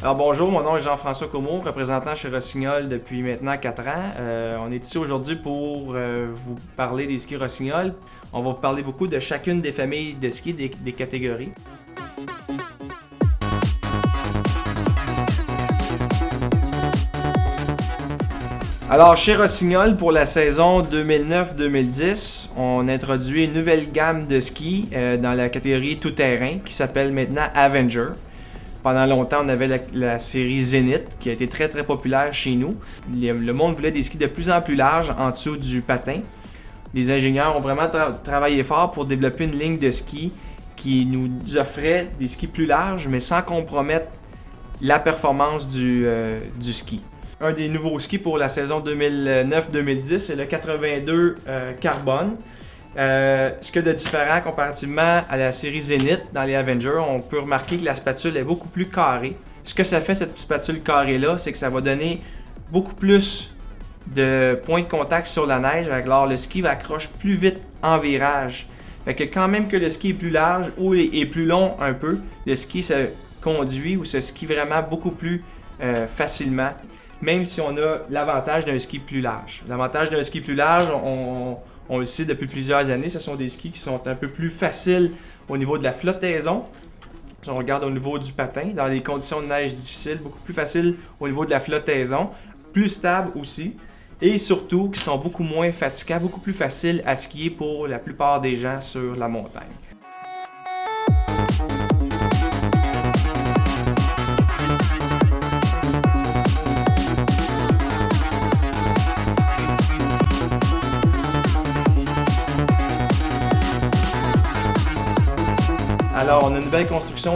Alors bonjour, mon nom est Jean-François Comeau, représentant chez Rossignol depuis maintenant 4 ans. On est ici aujourd'hui pour vous parler des skis Rossignol. On va vous parler beaucoup de chacune des familles de skis, des catégories. Alors, chez Rossignol, pour la saison 2009-2010, on introduit une nouvelle gamme de skis dans la catégorie tout-terrain qui s'appelle maintenant Avenger. Pendant longtemps, on avait la série Zenith qui a été très populaire chez nous. Le monde voulait des skis de plus en plus larges en dessous du patin. Les ingénieurs ont vraiment travaillé fort pour développer une ligne de skis qui nous offrait des skis plus larges, mais sans compromettre la performance du ski. Un des nouveaux skis pour la saison 2009-2010, c'est le 82 Carbone. Ce qu'il y a de différent comparativement à la série Zenith dans les Avengers, on peut remarquer que la spatule est beaucoup plus carrée. Ce que ça fait, cette spatule carrée-là, c'est que ça va donner beaucoup plus de points de contact sur la neige. Alors le ski va accrocher plus vite en virage. Fait que quand même que le ski est plus large ou est plus long un peu, le ski se conduit ou se skie vraiment beaucoup plus facilement. Même si on a l'avantage d'un ski plus large. L'avantage d'un ski plus large, on le sait depuis plusieurs années, ce sont des skis qui sont un peu plus faciles au niveau de la flottaison. Si on regarde au niveau du patin, dans des conditions de neige difficiles, beaucoup plus facile au niveau de la flottaison, plus stable aussi, et surtout qui sont beaucoup moins fatigants, beaucoup plus faciles à skier pour la plupart des gens sur la montagne. Alors, on a une nouvelle construction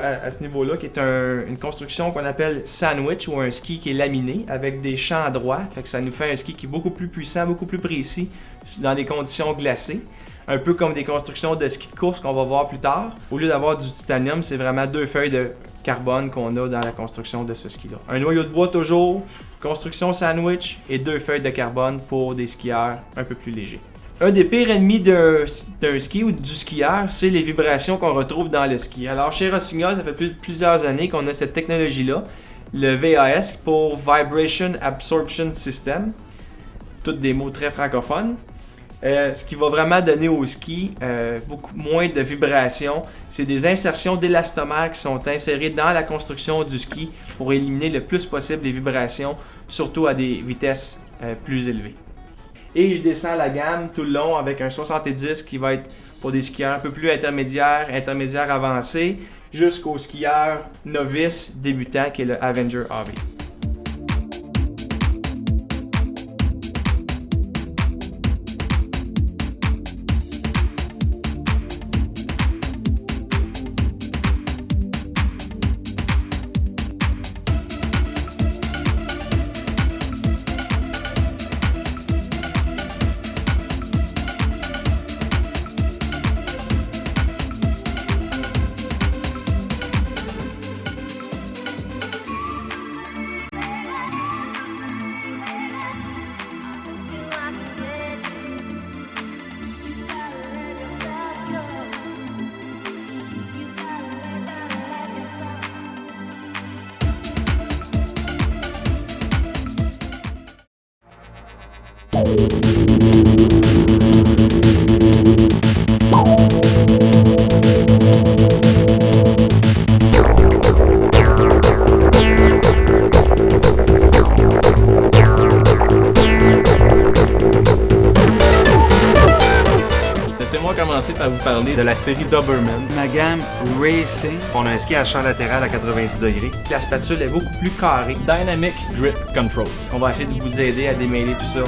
à ce niveau-là, qui est une construction qu'on appelle sandwich, ou un ski qui est laminé avec des champs droits. Fait que ça nous fait un ski qui est beaucoup plus puissant, beaucoup plus précis dans des conditions glacées. Un peu comme des constructions de ski de course qu'on va voir plus tard. Au lieu d'avoir du titanium, c'est vraiment 2 feuilles de carbone qu'on a dans la construction de ce ski-là. Un noyau de bois toujours, construction sandwich et 2 feuilles de carbone pour des skieurs un peu plus légers. Un des pires ennemis d'un ski ou du skieur, c'est les vibrations qu'on retrouve dans le ski. Alors chez Rossignol, ça fait plusieurs années qu'on a cette technologie-là, le VAS pour Vibration Absorption System, toutes des mots très francophones. Ce qui va vraiment donner au ski beaucoup moins de vibrations. C'est des insertions d'élastomères qui sont insérées dans la construction du ski pour éliminer le plus possible les vibrations, surtout à des vitesses plus élevées. Et je descends la gamme tout le long avec un 70 qui va être pour des skieurs un peu plus intermédiaires avancés, jusqu'au skieur novice débutant qui est le Avenger AB. Laissez-moi commencer par vous parler de la série Doberman. Ma gamme Racing. On a un ski à champ latéral à 90 degrés. La spatule est beaucoup plus carrée. Dynamic Grip Control. On va essayer de vous aider à démêler tout ça